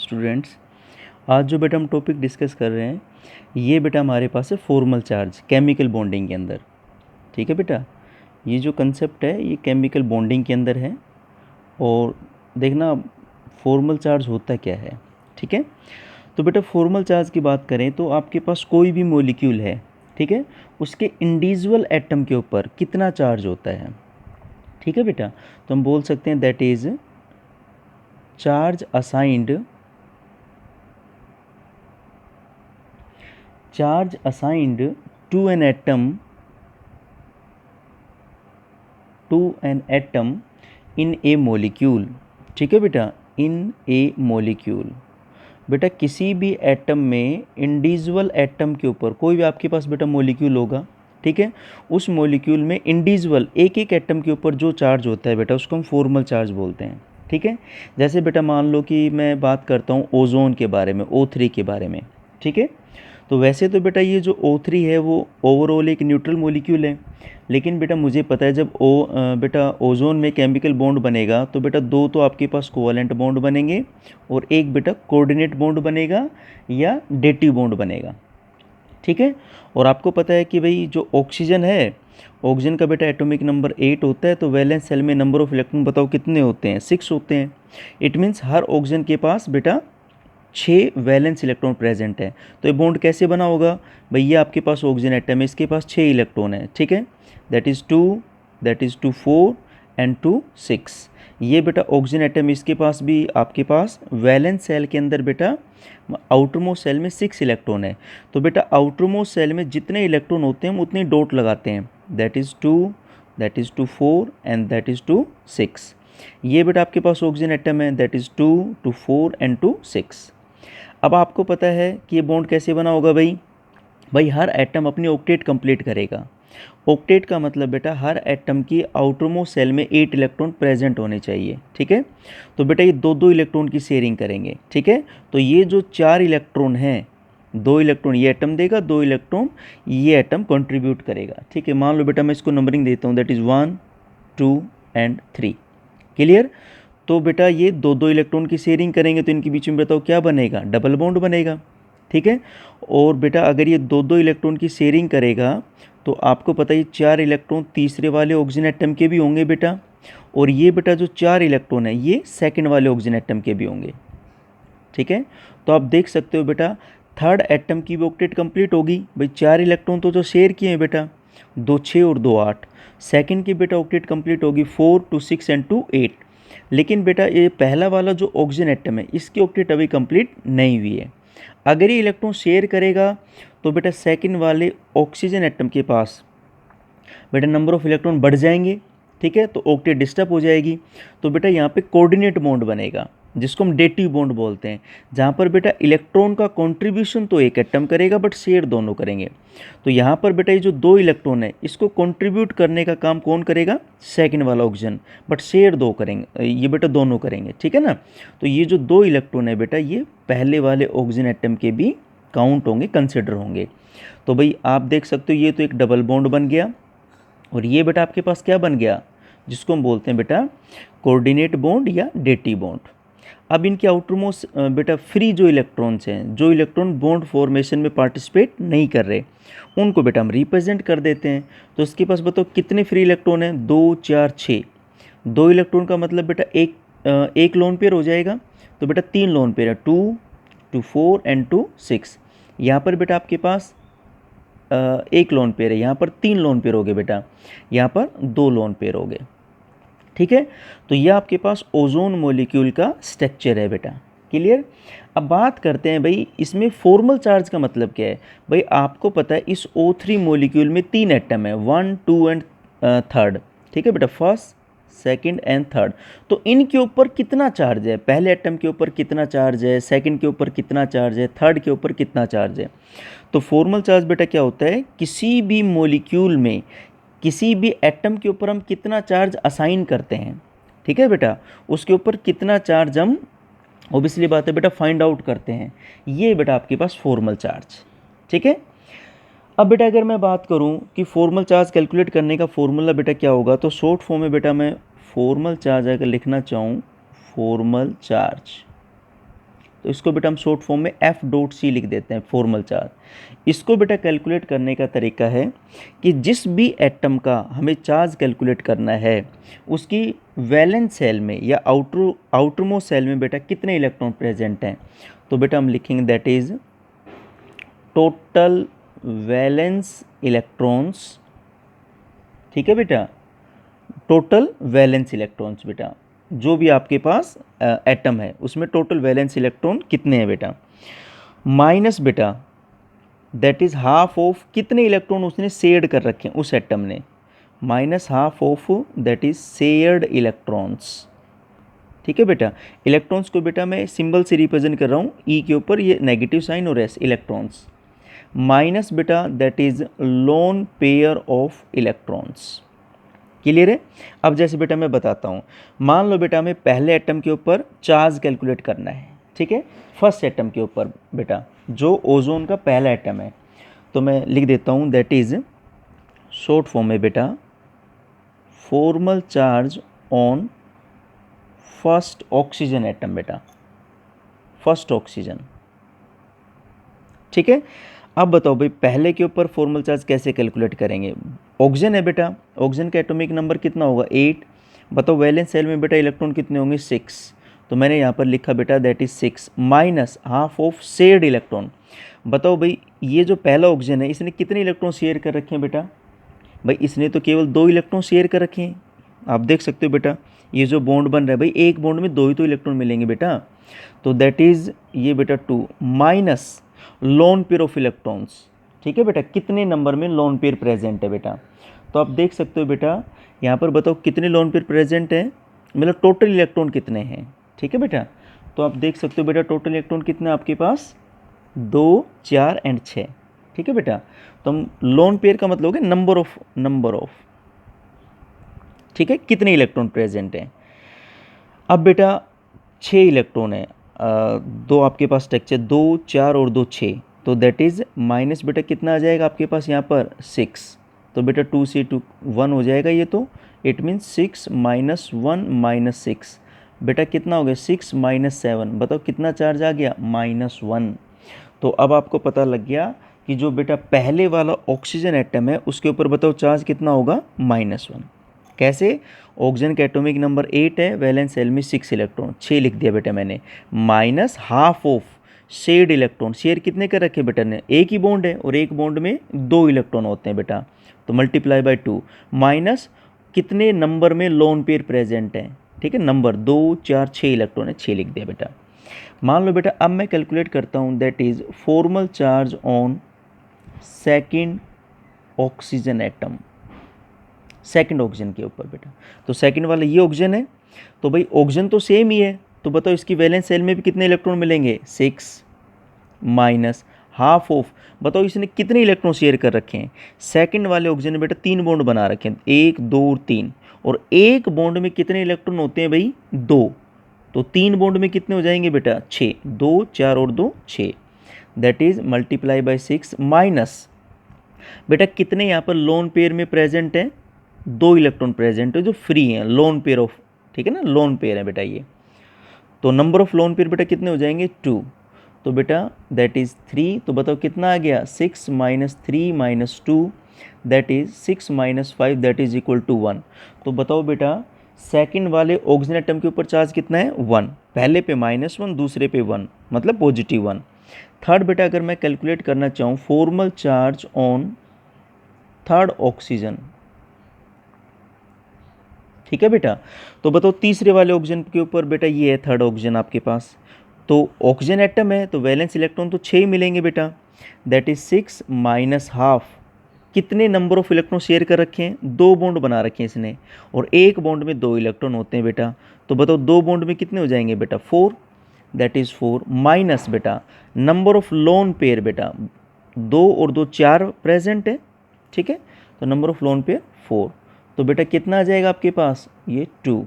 Students, आज जो बेटा हम टॉपिक डिस्कस कर रहे हैं ये बेटा हमारे पास है फॉर्मल चार्ज केमिकल बॉन्डिंग के अंदर। ठीक है बेटा, ये जो कंसेप्ट है ये केमिकल बॉन्डिंग के अंदर है और देखना फॉर्मल चार्ज होता क्या है। ठीक है, तो बेटा फॉर्मल चार्ज की बात करें तो आपके पास कोई भी मॉलिक्यूल है, ठीक है, उसके इंडिविजुअल एटम के ऊपर कितना चार्ज होता है। ठीक है बेटा, तो हम बोल सकते हैं that is charge assigned to an atom in a molecule. ठीक है बेटा, इन ए मॉलिक्यूल। बेटा किसी भी एटम में इंडिविजुअल एटम के ऊपर कोई भी आपके पास बेटा मॉलिक्यूल होगा, ठीक है, उस मॉलिक्यूल में इंडिविजुअल एक एक एटम के ऊपर जो चार्ज होता है बेटा उसको हम फॉर्मल चार्ज बोलते हैं। ठीक है, जैसे बेटा मान लो कि मैं बात करता हूँ ओजोन के बारे में, O3 के बारे में। ठीक है, तो वैसे तो बेटा ये जो O3 है वो ओवरऑल एक न्यूट्रल मॉलिक्यूल है, लेकिन बेटा मुझे पता है जब बेटा ओजोन में केमिकल बॉन्ड बनेगा तो बेटा दो तो आपके पास कोवैलेंट बॉन्ड बनेंगे और एक बेटा कोऑर्डिनेट बॉन्ड बनेगा या डेटिव बॉन्ड बनेगा। ठीक है, और आपको पता है कि भाई जो ऑक्सीजन है, ऑक्सीजन का बेटा एटॉमिक नंबर 8 होता है, तो वैलेंस सेल में नंबर ऑफ इलेक्ट्रॉन बताओ कितने होते हैं, 6 होते हैं। इट मीन्स हर ऑक्सीजन के पास बेटा 6 वैलेंस इलेक्ट्रॉन प्रेजेंट है। तो ये बॉन्ड कैसे बना होगा, भैया आपके पास ऑक्सीजन एटम है, इसके पास 6 इलेक्ट्रॉन है। ठीक है, दैट इज़ 2 4 एंड 2 6। ये बेटा ऑक्सीजन एटम, इसके पास भी आपके पास वैलेंस सेल के अंदर बेटा आउटरमोस्ट सेल में 6 इलेक्ट्रॉन है। तो बेटा आउटरमोस्ट सेल में जितने इलेक्ट्रॉन होते हैं हम उतने डॉट लगाते हैं, that is 2 4 and that is 2 6। ये बेटा आपके पास ऑक्सीजन एटम है, दैट इज़ 2 4 एंड 2 6। अब आपको पता है कि ये बॉन्ड कैसे बना होगा भाई हर एटम अपनी ऑक्टेट कंप्लीट करेगा। ऑक्टेट का मतलब बेटा हर एटम की आउटरमोस्ट सेल में 8 इलेक्ट्रॉन प्रेजेंट होने चाहिए। ठीक है, तो बेटा ये दो इलेक्ट्रॉन की शेयरिंग करेंगे। ठीक है, तो ये जो 4 इलेक्ट्रॉन हैं, 2 इलेक्ट्रॉन ये एटम देगा, 2 इलेक्ट्रॉन ये एटम कंट्रीब्यूट करेगा। ठीक है, मान लो बेटा मैं इसको नंबरिंग देता हूँ, दैट इज़ 1 2 एंड 3। क्लियर, तो बेटा ये दो इलेक्ट्रॉन की शेयरिंग करेंगे तो इनके बीच में बताओ क्या बनेगा, डबल बॉन्ड बनेगा। ठीक है, और बेटा अगर ये दो इलेक्ट्रॉन की शेयरिंग करेगा तो आपको पता है 4 इलेक्ट्रॉन तीसरे वाले ऑक्सीजन एटम के भी होंगे बेटा, और ये बेटा जो 4 इलेक्ट्रॉन है ये सेकंड वाले ऑक्सीजन एटम के भी होंगे। ठीक है, तो आप देख सकते हो बेटा थर्ड एटम की भी ऑक्टेट कंप्लीट होगी। भाई 4 इलेक्ट्रॉन तो जो शेयर किए हैं बेटा, 2 6 और 2 8। सेकंड की बेटा ऑक्टेट कंप्लीट होगी 4 2 6 एंड 2 8। लेकिन बेटा ये पहला वाला जो ऑक्सीजन एटम है इसकी ऑक्टेट अभी कंप्लीट नहीं हुई है। अगर ये इलेक्ट्रॉन शेयर करेगा तो बेटा सेकंड वाले ऑक्सीजन एटम के पास बेटा नंबर ऑफ इलेक्ट्रॉन बढ़ जाएंगे। ठीक है, तो ऑक्टेट डिस्टर्ब हो जाएगी। तो बेटा यहाँ पे कोऑर्डिनेट बॉन्ड बनेगा जिसको हम डेटिव बॉन्ड बोलते हैं, जहाँ पर बेटा इलेक्ट्रॉन का कंट्रीब्यूशन तो एक एटम करेगा बट शेयर दोनों करेंगे। तो यहाँ पर बेटा ये जो 2 इलेक्ट्रॉन है इसको कंट्रीब्यूट करने का काम कौन करेगा, सेकंड वाला ऑक्सीजन, बट शेयर 2 करेंगे, ये बेटा दोनों करेंगे। ठीक है ना, तो ये जो 2 इलेक्ट्रॉन है बेटा ये पहले वाले ऑक्सीजन एटम के भी काउंट होंगे, कंसिडर होंगे। तो भाई आप देख सकते हो ये तो एक डबल बॉन्ड बन गया, और ये बेटा आपके पास क्या बन गया, जिसको हम बोलते हैं बेटा कोऑर्डिनेट बॉन्ड या डेटिव बॉन्ड। अब इनके आउटरमोस्ट बेटा फ्री जो इलेक्ट्रॉन्स हैं, जो इलेक्ट्रॉन बॉन्ड फॉर्मेशन में पार्टिसिपेट नहीं कर रहे, उनको बेटा हम रिप्रेजेंट कर देते हैं। तो इसके पास बताओ कितने फ्री इलेक्ट्रॉन हैं, 2 4 6। 2 इलेक्ट्रॉन का मतलब बेटा एक लोन पेयर हो जाएगा, तो बेटा 3 लोन पेयर है, 2 4 एंड 2 6। यहाँ पर बेटा आपके पास एक लोन पेयर है, यहाँ पर 3 लोन पेयर हो गए बेटा, यहाँ पर 2 लोन पेयर हो गए। ठीक है, तो यह आपके पास ओजोन मॉलिक्यूल का स्ट्रक्चर है बेटा। क्लियर, अब बात करते हैं भाई इसमें फॉर्मल चार्ज का मतलब क्या है। भाई आपको पता है इस O3 मॉलिक्यूल में 3 एटम है, 1 2 एंड 3rd। ठीक है बेटा, फर्स्ट सेकंड एंड थर्ड। तो इनके ऊपर कितना चार्ज है, पहले एटम के ऊपर कितना चार्ज है, सेकंड के ऊपर कितना चार्ज है, थर्ड के ऊपर कितना चार्ज है। तो फॉर्मल चार्ज बेटा क्या होता है, किसी भी मॉलिक्यूल में किसी भी एटम के ऊपर हम कितना चार्ज असाइन करते हैं। ठीक है बेटा, उसके ऊपर कितना चार्ज हम ऑब्वियसली बात है बेटा फाइंड आउट करते हैं, ये बेटा आपके पास फॉर्मल चार्ज। ठीक है, अब बेटा अगर मैं बात करूं कि फॉर्मल चार्ज कैलकुलेट करने का फॉर्मूला बेटा क्या होगा, तो शॉर्ट फॉर्म में बेटा मैं फॉर्मल चार्ज अगर लिखना चाहूँ, फॉर्मल चार्ज तो इसको बेटा हम शॉर्ट फॉर्म में एफ डॉट सी लिख देते हैं, फॉर्मल चार्ज। इसको बेटा कैलकुलेट करने का तरीका है कि जिस भी एटम का हमें चार्ज कैलकुलेट करना है उसकी वैलेंस सेल में या आउटरमोस्ट सेल में बेटा कितने इलेक्ट्रॉन प्रेजेंट हैं। तो बेटा हम लिखेंगे that is total valence electrons. ठीक है बेटा, टोटल वैलेंस इलेक्ट्रॉन्स बेटा, जो भी आपके पास एटम है उसमें टोटल वैलेंस इलेक्ट्रॉन कितने हैं बेटा, माइनस बेटा दैट इज हाफ ऑफ कितने इलेक्ट्रॉन उसने शेयर्ड कर रखे हैं उस एटम ने, minus half of that is shared electrons. ठीक है बेटा, इलेक्ट्रॉन्स को बेटा मैं सिंबल से रिप्रेजेंट कर रहा हूँ, ई के ऊपर ये नेगेटिव साइन और एस इलेक्ट्रॉन्स, माइनस बेटा that is lone pair of electrons. Clear है। अब जैसे बेटा मैं बताता हूँ, मान लो बेटा हमें पहले एटम के ऊपर चार्ज कैलकुलेट करना है। ठीक है, फर्स्ट एटम के ऊपर बेटा जो ओजोन का पहला एटम है, तो मैं लिख देता हूँ दैट इज शॉर्ट फॉर्म में बेटा formal charge on first oxygen atom बेटा, फर्स्ट ऑक्सीजन। ठीक है, अब बताओ भाई पहले के ऊपर फॉर्मल चार्ज कैसे कैलकुलेट करेंगे। ऑक्सीजन है बेटा, ऑक्सीजन का एटॉमिक नंबर कितना होगा 8। बताओ वैलेंस सेल में बेटा इलेक्ट्रॉन कितने होंगे 6, तो मैंने यहाँ पर लिखा बेटा that is 6 minus half of shared electron. बताओ भाई ये जो पहला ऑक्सीजन है इसने कितने इलेक्ट्रॉन शेयर कर रखे हैं बेटा, भाई इसने तो केवल 2 इलेक्ट्रॉन शेयर कर रखे हैं। आप देख सकते हो बेटा ये जो बॉन्ड बन रहा है भाई एक बॉन्ड में 2 ही तो इलेक्ट्रॉन मिलेंगे बेटा, तो दैट इज ये बेटा 2 minus lone pair of electrons. ठीक है बेटा, कितने नंबर में लोन पेयर प्रेजेंट है बेटा, तो आप देख सकते हो बेटा यहाँ पर बताओ कितने लोन पेयर प्रेजेंट है, मतलब टोटल इलेक्ट्रॉन कितने हैं। ठीक है बेटा, तो आप देख सकते हो बेटा टोटल इलेक्ट्रॉन कितने आपके पास 2 4 एंड 6। ठीक है बेटा, तो हम लोन पेयर का मतलब है नंबर ऑफ ठीक है कितने इलेक्ट्रॉन प्रेजेंट हैं। अब बेटा 6 इलेक्ट्रॉन है, 2 आपके पास स्ट्रक्चर 2 4 और 2 6, तो दैट इज माइनस बेटा कितना आ जाएगा आपके पास यहाँ पर 6, तो बेटा 2 से 2 1 हो जाएगा ये, तो इट मीन्स 6 माइनस 1 माइनस 6 बेटा कितना हो गया 6 माइनस 7, बताओ कितना चार्ज आ गया -1। तो अब आपको पता लग गया कि जो बेटा पहले वाला ऑक्सीजन एटम है उसके ऊपर बताओ चार्ज कितना होगा -1। कैसे, ऑक्सीजन का एटॉमिक नंबर 8 है, वैलेंस सेल में 6 इलेक्ट्रॉन, 6 लिख दिया बेटा मैंने, minus half of shared electron. Share कितने कर रखे बेटा ने, एक ही बॉन्ड है और एक बॉन्ड में 2 इलेक्ट्रॉन होते हैं बेटा, तो मल्टीप्लाई बाय 2 माइनस कितने नंबर में लोन पेयर प्रेजेंट है। ठीक है, नंबर 2 4 6 इलेक्ट्रॉन है, 6 लिख दिया बेटा। मान लो बेटा अब मैं कैलकुलेट करता हूँ that is formal charge on second oxygen atom, second oxygen के ऊपर बेटा, तो सेकंड वाला ये ऑक्सीजन है, तो भाई ऑक्सीजन तो सेम ही है, तो बताओ इसकी वैलेंस सेल में भी कितने इलेक्ट्रॉन मिलेंगे 6 माइनस हाफ ऑफ, बताओ इसने कितने इलेक्ट्रॉन शेयर कर रखे हैं। सेकंड वाले ऑक्सीजन ने बेटा 3 बॉन्ड बना रखे हैं, 1 2 और 3, और एक बॉन्ड में कितने इलेक्ट्रॉन होते हैं भाई 2, तो 3 बॉन्ड में कितने हो जाएंगे बेटा 6, 2 4 और 2 6, that is multiply by 6 minus बेटा कितने यहाँ पर लोन पेयर में प्रेजेंट है, 2 इलेक्ट्रॉन प्रेजेंट है जो फ्री हैं, लोन पेयर ऑफ, ठीक है ना, लोन पेयर है बेटा ये, तो नंबर ऑफ लोन पेयर बेटा कितने हो जाएंगे 2, तो बेटा दैट इज 3, तो बताओ कितना आ गया 6 minus 3 minus 2 that is 6 minus 5 that is equal to 1। तो बताओ बेटा सेकंड वाले ऑक्सीजन एटम के ऊपर चार्ज कितना है 1, पहले पे -1 दूसरे पे 1 मतलब पॉजिटिव 1। थर्ड बेटा अगर मैं कैलकुलेट करना चाहूँ formal charge on third oxygen, ठीक है बेटा, तो बताओ तीसरे वाले ऑक्सीजन के ऊपर बेटा ये है थर्ड ऑक्सीजन आपके पास, तो ऑक्सीजन एटम है तो वैलेंस इलेक्ट्रॉन तो 6 मिलेंगे बेटा, दैट इज 6 माइनस हाफ, कितने नंबर ऑफ इलेक्ट्रॉन शेयर कर रखे हैं, 2 बॉन्ड बना रखे हैं इसने, और एक बॉन्ड में 2 इलेक्ट्रॉन होते हैं बेटा, तो बताओ 2 बॉन्ड में कितने हो जाएंगे बेटा 4, दैट इज 4 माइनस बेटा नंबर ऑफ लोन पेयर बेटा 2 और 2 4 प्रेजेंट है, ठीक है, तो नंबर ऑफ लोन पेयर 4, तो बेटा कितना आ जाएगा आपके पास ये 2,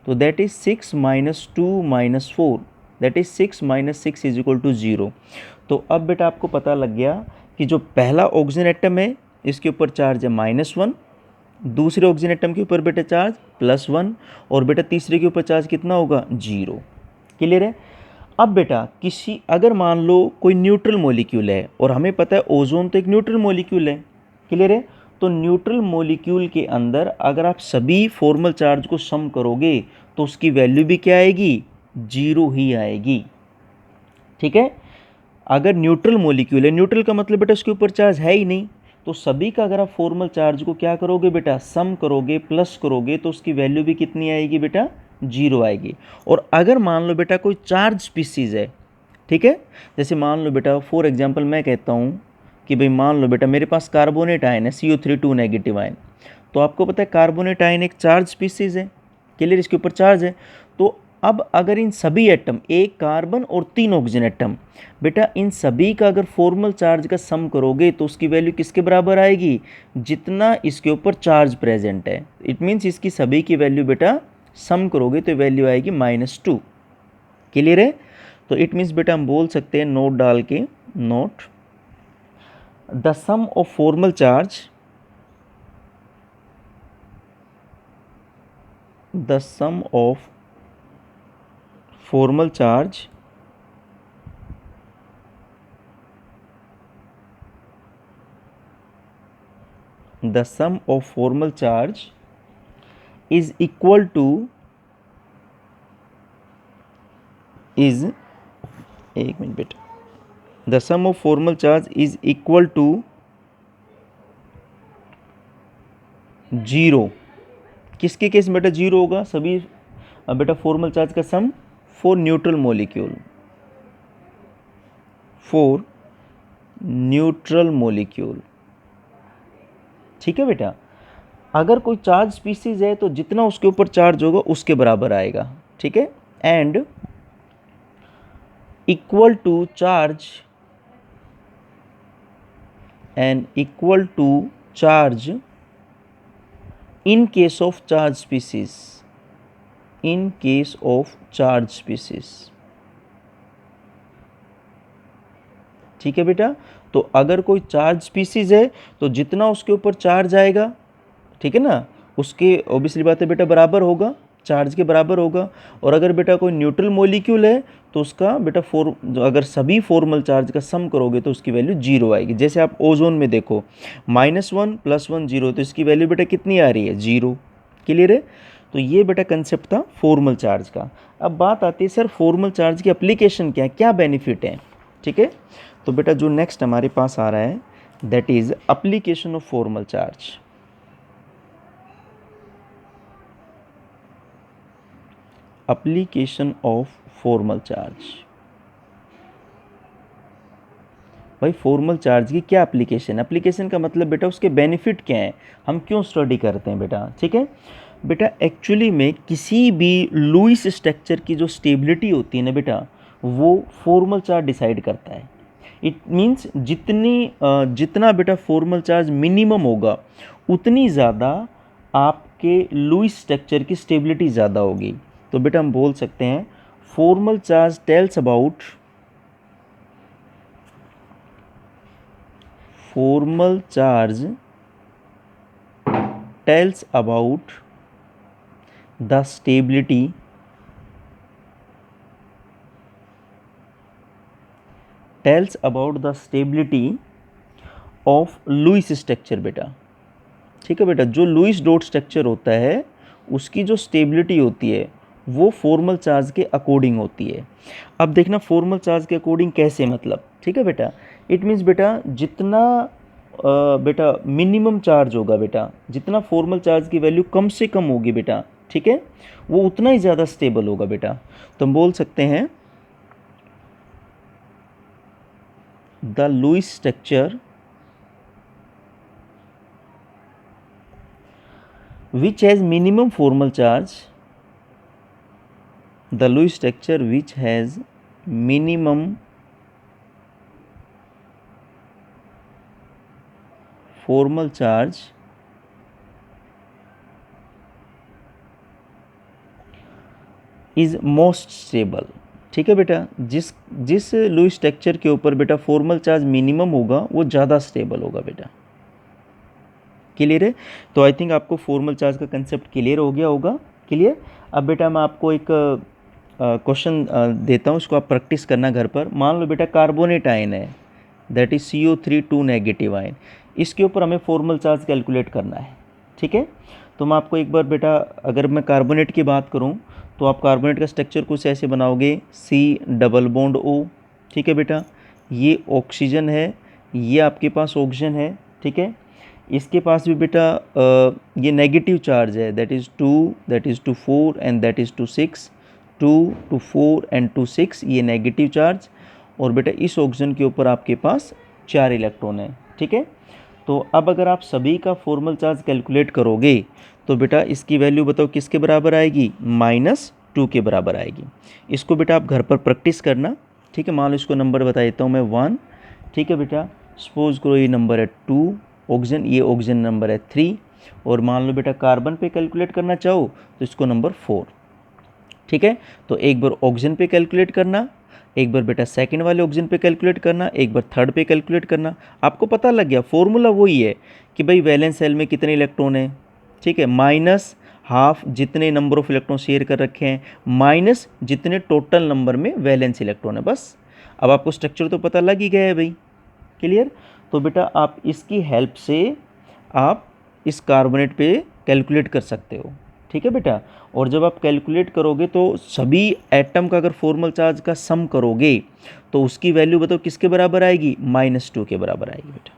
तो that is 6 minus 2 minus 4 that is 6 minus 6 is equal to 0। तो अब बेटा आपको पता लग गया कि जो पहला ऑक्सीजन एटम है इसके ऊपर चार्ज है -1, दूसरे ऑक्सीजन एटम के ऊपर बेटा चार्ज +1, और बेटा तीसरे के ऊपर चार्ज कितना होगा 0। क्लियर है। अब बेटा किसी अगर मान लो कोई न्यूट्रल मॉलिक्यूल है, और हमें पता है ओजोन तो एक न्यूट्रल मॉलिक्यूल है, क्लियर है। तो न्यूट्रल मॉलिक्यूल के अंदर अगर आप सभी फॉर्मल चार्ज को सम करोगे तो उसकी वैल्यू भी क्या आएगी, 0 ही आएगी, ठीक है। अगर न्यूट्रल मॉलिक्यूल है, न्यूट्रल का मतलब बेटा उसके ऊपर चार्ज है ही नहीं, तो सभी का अगर आप फॉर्मल चार्ज को क्या करोगे बेटा, सम करोगे, प्लस करोगे, तो उसकी वैल्यू भी कितनी आएगी बेटा, 0 आएगी। और अगर मान लो बेटा कोई चार्ज स्पीसीज है, ठीक है, जैसे मान लो बेटा फॉर एग्जांपल मैं कहता हूँ कि भाई मान लो बेटा मेरे पास कार्बोनेट आयन है CO3 2 नेगेटिव आयन, तो आपको पता है कार्बोनेट आयन एक चार्ज स्पीसीज है, क्लियर, इसके ऊपर चार्ज है। तो अब अगर इन सभी एटम, एक कार्बन और 3 ऑक्सीजन एटम, बेटा इन सभी का अगर फॉर्मल चार्ज का सम करोगे तो उसकी वैल्यू किसके बराबर आएगी, जितना इसके ऊपर चार्ज प्रेजेंट है। इट मीन्स इसकी सभी की वैल्यू बेटा सम करोगे तो वैल्यू आएगी -2, क्लियर है। तो इट मीन्स बेटा हम बोल सकते हैं नोट डाल के, note the sum of formal charge, the sum of formal charge the sum of formal charge is equal to is एक मिनट बेटा, the sum of formal charge is equal to 0। किसके केस में बेटा 0 होगा, सभी बेटा फॉर्मल चार्ज का sum for neutral molecule, for neutral molecule, ठीक है बेटा। अगर कोई चार्ज स्पीसीज है तो जितना उसके ऊपर चार्ज होगा उसके बराबर आएगा, ठीक है। And equal to charge, and equal to charge in case of charge species, in case of charge species, ठीक है बेटा। तो अगर कोई चार्ज स्पीसीज है तो जितना उसके ऊपर चार्ज आएगा, ठीक है ना, उसके ऑब्वियसली बात है बेटा बराबर होगा, चार्ज के बराबर होगा। और अगर बेटा कोई न्यूट्रल मॉलिक्यूल है तो उसका बेटा अगर सभी फॉर्मल चार्ज का सम करोगे तो उसकी वैल्यू 0 आएगी। जैसे आप ओजोन में देखो -1 + 1 0, तो इसकी वैल्यू बेटा कितनी आ रही है, 0, क्लियर है। तो ये बेटा कंसेप्ट था फॉर्मल चार्ज का। अब बात आती है सर फॉर्मल चार्ज की एप्लीकेशन क्या है, क्या बेनिफिट है, ठीक है। तो बेटा जो नेक्स्ट हमारे पास आ रहा है that is application of formal charge. Application of formal charge, भाई फॉर्मल चार्ज की क्या एप्लीकेशन, एप्लीकेशन का मतलब बेटा उसके बेनिफिट क्या हैं, हम क्यों स्टडी करते हैं बेटा, ठीक है। बेटा एक्चुअली में किसी भी लुईस स्ट्रक्चर की जो स्टेबिलिटी होती है ना बेटा, वो फॉर्मल चार्ज डिसाइड करता है। इट मीन्स जितना बेटा फॉर्मल चार्ज मिनिमम होगा उतनी ज़्यादा आपके लुईस स्ट्रक्चर की स्टेबिलिटी ज़्यादा होगी। तो बेटा हम बोल सकते हैं formal charge tells about, formal charge tells about the stability, tells about the stability of Lewis structure बेटा, ठीक है बेटा। जो लुईस डॉट स्ट्रक्चर होता है उसकी जो स्टेबिलिटी होती है वो फॉर्मल चार्ज के अकॉर्डिंग होती है। अब देखना फॉर्मल चार्ज के अकॉर्डिंग कैसे, मतलब, ठीक है बेटा। इट मीन्स बेटा जितना बेटा मिनिमम चार्ज होगा बेटा, जितना फॉर्मल चार्ज की वैल्यू कम से कम होगी बेटा, ठीक है, वो उतना ही ज़्यादा स्टेबल होगा बेटा। तो हम बोल सकते हैं the Lewis structure which has minimum formal charge, the Lewis structure which has minimum formal charge is most stable, ठीक है बेटा। जिस लुईस स्ट्रक्चर के ऊपर बेटा फॉर्मल चार्ज मिनिमम होगा वो ज़्यादा स्टेबल होगा बेटा, क्लियर है। तो आई थिंक आपको फॉर्मल चार्ज का कंसेप्ट क्लियर हो गया होगा, क्लियर। अब बेटा मैं आपको एक क्वेश्चन देता हूँ, उसको आप प्रैक्टिस करना घर पर। मान लो बेटा कार्बोनेट आयन है, that is CO3 2 negative ion, इसके ऊपर हमें फॉर्मल चार्ज कैलकुलेट करना है। ठीक है, तो मैं आपको एक बार बेटा, अगर मैं कार्बोनेट की बात करूँ तो आप कार्बोनेट का स्ट्रक्चर कुछ ऐसे बनाओगे, C डबल बॉन्ड O। ठीक है बेटा, ये ऑक्सीजन है, ये आपके पास ऑक्सीजन है। ठीक है, इसके पास भी बेटा ये नेगेटिव चार्ज है, that is 2, that is to 4 and that is to 6, 2 to 4 and to 6, ये नेगेटिव चार्ज। और बेटा इस ऑक्सीजन के ऊपर आपके पास 4 इलेक्ट्रॉन है। ठीक है, तो अब अगर आप सभी का फॉर्मल चार्ज कैलकुलेट करोगे तो बेटा इसकी वैल्यू बताओ किसके बराबर आएगी, -2 के बराबर आएगी। इसको बेटा आप घर पर प्रैक्टिस करना। ठीक है, मान लो इसको नंबर बता देता हूँ मैं 1। ठीक है बेटा, सपोज करो ये नंबर है 2 ऑक्सीजन, ये ऑक्सीजन नंबर है 3, और मान लो बेटा कार्बन पे कैलकुलेट करना चाहो तो इसको नंबर 4। ठीक है, तो एक बार ऑक्सीजन पे कैलकुलेट करना, एक बार बेटा सेकंड वाले ऑक्सीजन पे कैलकुलेट करना, एक बार थर्ड पे कैलकुलेट करना। आपको पता लग गया, फॉर्मूला वही है कि भाई वैलेंस सेल में कितने इलेक्ट्रॉन है। ठीक है, माइनस हाफ जितने नंबर ऑफ इलेक्ट्रॉन शेयर कर रखे हैं, माइनस जितने टोटल नंबर में वैलेंस इलेक्ट्रॉन है, बस। अब आपको स्ट्रक्चर तो पता लग ही गया है भाई, क्लियर। तो बेटा आप इसकी हेल्प से आप इस कार्बोनेट पे कैलकुलेट कर सकते हो। ठीक है बेटा, और जब आप कैलकुलेट करोगे तो सभी एटम का अगर फॉर्मल चार्ज का सम करोगे तो उसकी वैल्यू बताओ किसके बराबर आएगी, -2 के बराबर आएगी बेटा।